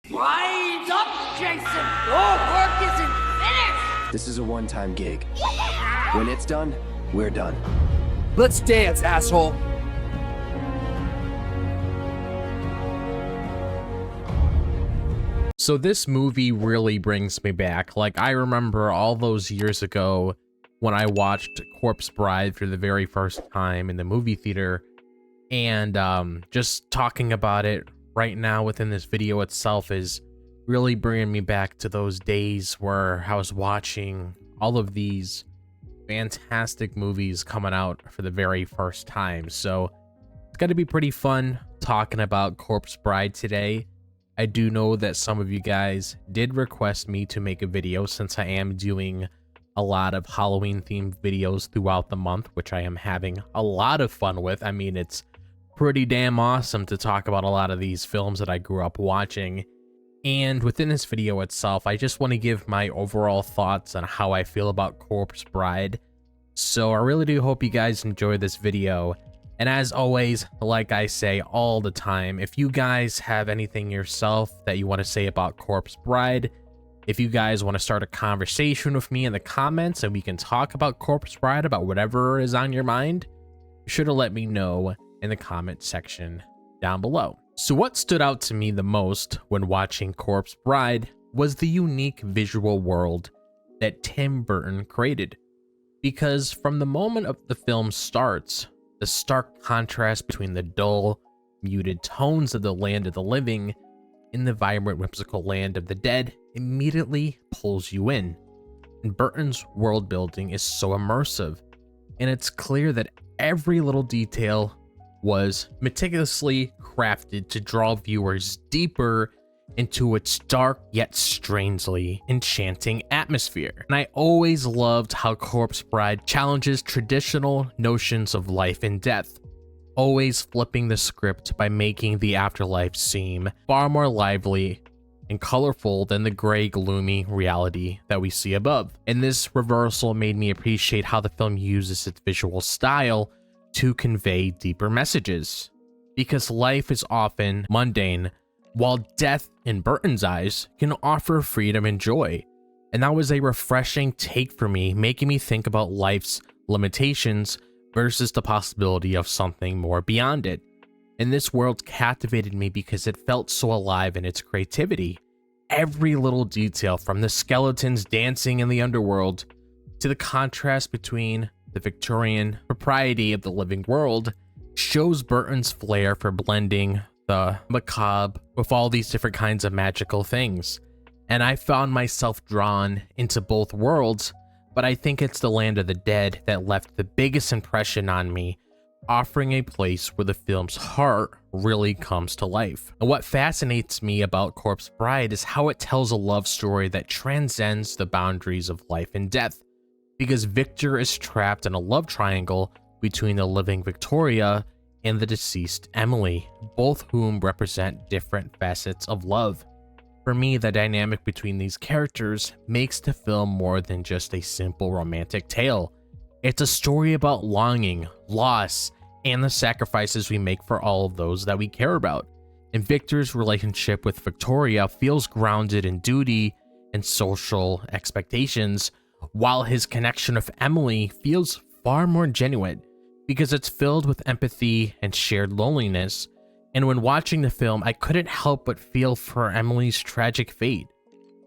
Wind up, Jason! Your work isn't finished! This is a one-time gig. When it's done, we're done. Let's dance, asshole! So this movie really brings me back. Like, I remember all those years ago when I watched Corpse Bride for the very first time in the movie theater, and just talking about it right now within this video itself is really bringing me back to those days where I was watching all of these fantastic movies coming out for the very first time. So it's got to be pretty fun talking about Corpse Bride today. I do know that some of you guys did request me to make a video since I am doing a lot of Halloween themed videos throughout the month, which I am having a lot of fun with. I mean, it's pretty damn awesome to talk about a lot of these films that I grew up watching. And within this video itself, I just want to give my overall thoughts on how I feel about Corpse Bride. So I really do hope you guys enjoy this video. And as always, like I say all the time, if you guys have anything yourself that you want to say about Corpse Bride, if you guys want to start a conversation with me in the comments and we can talk about Corpse Bride, about whatever is on your mind, be sure to let me know in the comment section down below. So what stood out to me the most when watching Corpse Bride was the unique visual world that Tim Burton created. Because from the moment of the film starts, the stark contrast between the dull, muted tones of the land of the living and the vibrant, whimsical land of the dead immediately pulls you in. And Burton's world building is so immersive, and it's clear that every little detail was meticulously crafted to draw viewers deeper into its dark yet strangely enchanting atmosphere. And I always loved how Corpse Bride challenges traditional notions of life and death, always flipping the script by making the afterlife seem far more lively and colorful than the gray, gloomy reality that we see above. And this reversal made me appreciate how the film uses its visual style to convey deeper messages. Because life is often mundane, while death, in Burton's eyes, can offer freedom and joy. And that was a refreshing take for me, making me think about life's limitations versus the possibility of something more beyond it. And this world captivated me because it felt so alive in its creativity. Every little detail, from the skeletons dancing in the underworld to the contrast between the Victorian propriety of the living world, shows Burton's flair for blending the macabre with all these different kinds of magical things. And I found myself drawn into both worlds, but I think it's the land of the dead that left the biggest impression on me, offering a place where the film's heart really comes to life. And what fascinates me about Corpse Bride is how it tells a love story that transcends the boundaries of life and death, because Victor is trapped in a love triangle between the living Victoria and the deceased Emily, both whom represent different facets of love. For me, the dynamic between these characters makes the film more than just a simple romantic tale. It's a story about longing, loss, and the sacrifices we make for all of those that we care about. And Victor's relationship with Victoria feels grounded in duty and social expectations, while his connection with Emily feels far more genuine, because it's filled with empathy and shared loneliness. And when watching the film, I couldn't help but feel for Emily's tragic fate.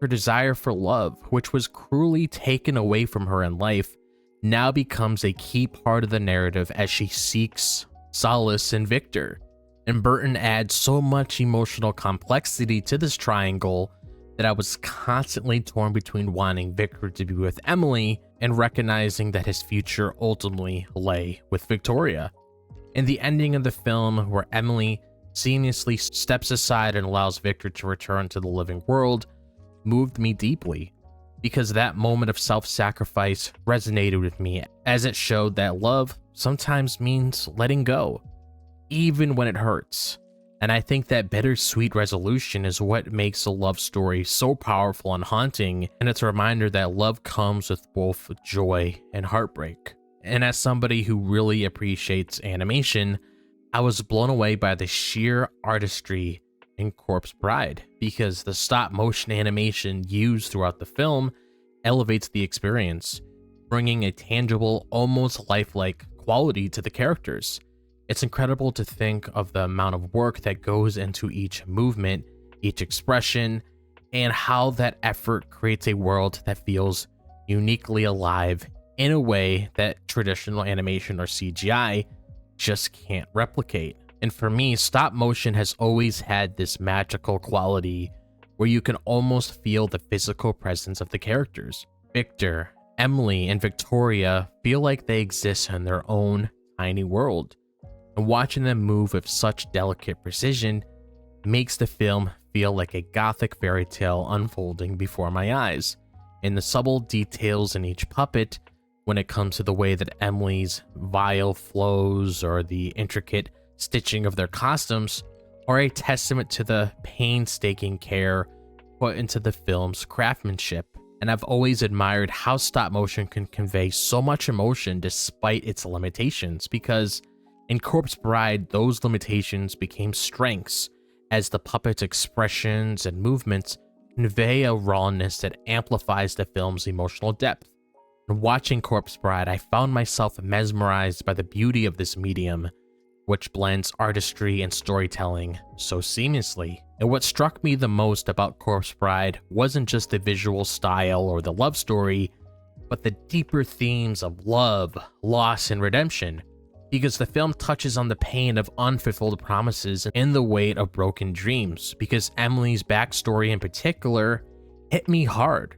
Her desire for love, which was cruelly taken away from her in life, now becomes a key part of the narrative as she seeks solace in Victor. And Burton adds so much emotional complexity to this triangle that I was constantly torn between wanting Victor to be with Emily and recognizing that his future ultimately lay with Victoria. And the ending of the film, where Emily seamlessly steps aside and allows Victor to return to the living world, moved me deeply, because that moment of self-sacrifice resonated with me, as it showed that love sometimes means letting go, even when it hurts. And I think that bittersweet resolution is what makes a love story so powerful and haunting, and it's a reminder that love comes with both joy and heartbreak. And as somebody who really appreciates animation, I was blown away by the sheer artistry in Corpse Bride, because the stop motion animation used throughout the film elevates the experience, bringing a tangible, almost lifelike quality to the characters. It's incredible to think of the amount of work that goes into each movement, each expression, and how that effort creates a world that feels uniquely alive in a way that traditional animation or CGI just can't replicate. And for me, stop motion has always had this magical quality where you can almost feel the physical presence of the characters. Victor, Emily, and Victoria feel like they exist in their own tiny world, and watching them move with such delicate precision makes the film feel like a gothic fairy tale unfolding before my eyes. And the subtle details in each puppet, when it comes to the way that Emily's vial flows or the intricate stitching of their costumes, are a testament to the painstaking care put into the film's craftsmanship. And I've always admired how stop motion can convey so much emotion despite its limitations, because in Corpse Bride, those limitations became strengths as the puppet's expressions and movements convey a rawness that amplifies the film's emotional depth. And watching Corpse Bride, I found myself mesmerized by the beauty of this medium, which blends artistry and storytelling so seamlessly. And what struck me the most about Corpse Bride wasn't just the visual style or the love story, but the deeper themes of love, loss, and redemption, because the film touches on the pain of unfulfilled promises and the weight of broken dreams, because Emily's backstory in particular hit me hard.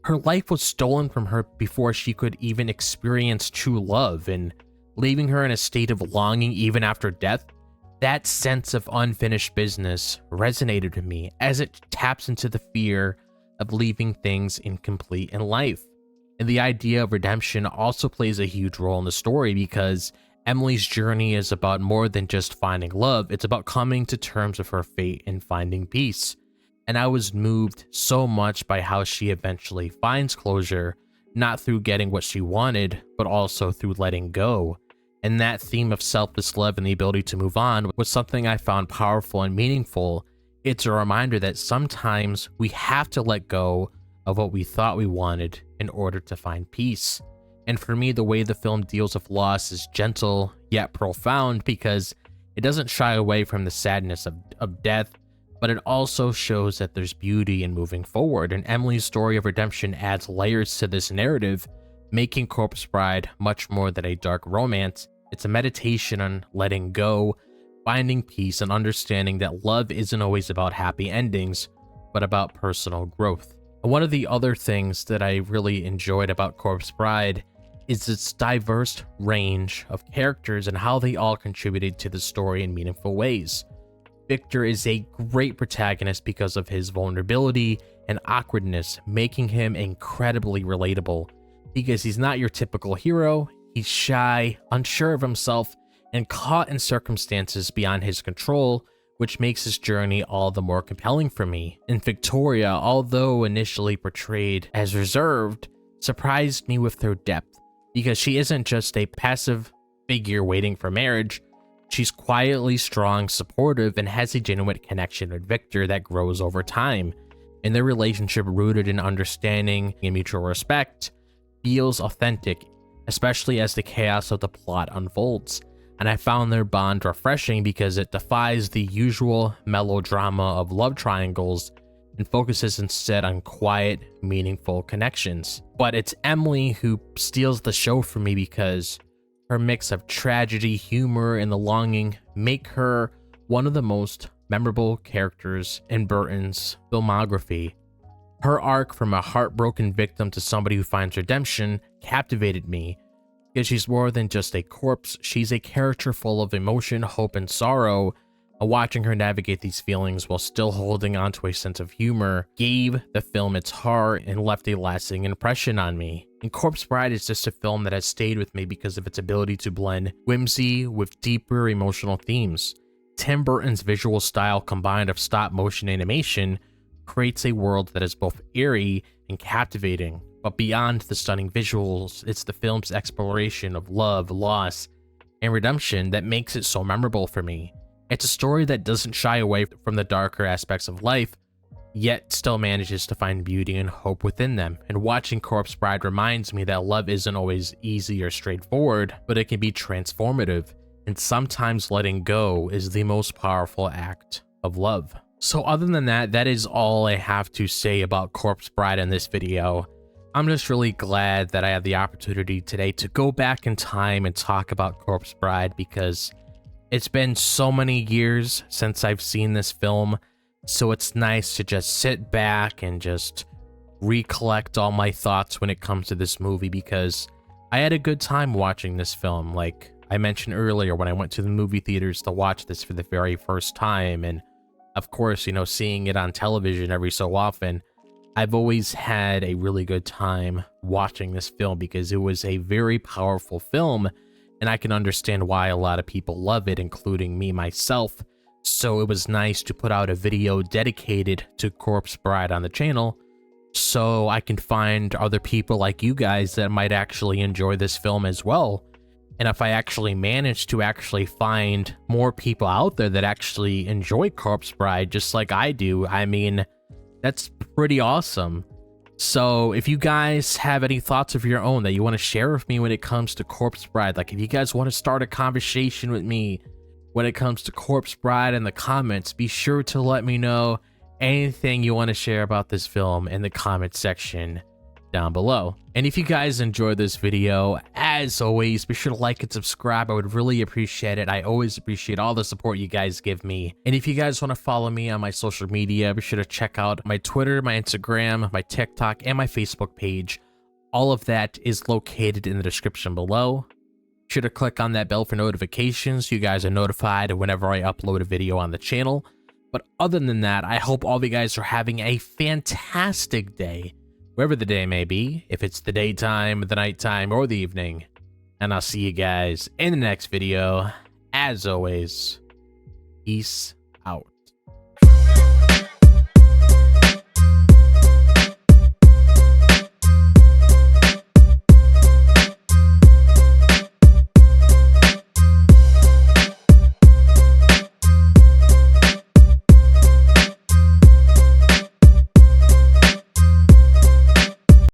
Her life was stolen from her before she could even experience true love, and leaving her in a state of longing even after death, that sense of unfinished business resonated with me as it taps into the fear of leaving things incomplete in life. And the idea of redemption also plays a huge role in the story, because Emily's journey is about more than just finding love. It's about coming to terms with her fate and finding peace. And I was moved so much by how she eventually finds closure, not through getting what she wanted, but also through letting go. And that theme of selfless love and the ability to move on was something I found powerful and meaningful. It's a reminder that sometimes we have to let go of what we thought we wanted in order to find peace. And for me, the way the film deals with loss is gentle yet profound, because it doesn't shy away from the sadness of death, but it also shows that there's beauty in moving forward. And Emily's story of redemption adds layers to this narrative, making Corpse Bride much more than a dark romance. It's a meditation on letting go, finding peace, and understanding that love isn't always about happy endings, but about personal growth. And one of the other things that I really enjoyed about Corpse Bride is its diverse range of characters and how they all contributed to the story in meaningful ways. Victor is a great protagonist because of his vulnerability and awkwardness, making him incredibly relatable, because he's not your typical hero. He's shy, unsure of himself, and caught in circumstances beyond his control, which makes his journey all the more compelling for me. And Victoria, although initially portrayed as reserved, surprised me with her depth, because she isn't just a passive figure waiting for marriage. She's quietly strong, supportive, and has a genuine connection with Victor that grows over time. And their relationship, rooted in understanding and mutual respect, feels authentic, especially as the chaos of the plot unfolds. And I found their bond refreshing because it defies the usual melodrama of love triangles and focuses instead on quiet, meaningful connections. But it's Emily who steals the show for me, because her mix of tragedy, humor, and the longing make her one of the most memorable characters in Burton's filmography. Her arc from a heartbroken victim to somebody who finds redemption captivated me, because she's more than just a corpse. She's a character full of emotion, hope, and sorrow. Watching her navigate these feelings while still holding on to a sense of humor gave the film its heart and left a lasting impression on me. And Corpse Bride is just a film that has stayed with me because of its ability to blend whimsy with deeper emotional themes. Tim Burton's visual style combined of stop motion animation creates a world that is both eerie and captivating. But beyond the stunning visuals, it's the film's exploration of love, loss, and redemption that makes it so memorable for me. It's a story that doesn't shy away from the darker aspects of life, yet still manages to find beauty and hope within them. And watching Corpse Bride reminds me that love isn't always easy or straightforward, but it can be transformative, and sometimes letting go is the most powerful act of love. So other than that, that is all I have to say about Corpse Bride in this video. I'm just really glad that I had the opportunity today to go back in time and talk about Corpse Bride, because it's been so many years since I've seen this film, so it's nice to just sit back and just recollect all my thoughts when it comes to this movie, because I had a good time watching this film. Like I mentioned earlier, when I went to the movie theaters to watch this for the very first time, and of course, you know, seeing it on television every so often, I've always had a really good time watching this film because it was a very powerful film, and I can understand why a lot of people love it, including me myself. So it was nice to put out a video dedicated to Corpse Bride on the channel, so I can find other people like you guys that might actually enjoy this film as well. And if I actually manage to actually find more people out there that actually enjoy Corpse Bride just like I do, I mean, that's pretty awesome. So if you guys have any thoughts of your own that you want to share with me when it comes to Corpse Bride, like if you guys want to start a conversation with me when it comes to Corpse Bride in the comments, be sure to let me know anything you want to share about this film in the comment section down below. And if you guys enjoyed this video, as always, be sure to like and subscribe. I would really appreciate it. I always appreciate all the support you guys give me. And if you guys want to follow me on my social media, be sure to check out my Twitter, my Instagram, my TikTok, and my Facebook page. All of that is located in the description below. Be sure to click on that bell for notifications so you guys are notified whenever I upload a video on the channel. But other than that, I hope all of you guys are having a fantastic day, wherever the day may be, if it's the daytime, the nighttime, or the evening. And I'll see you guys in the next video. As always, peace out.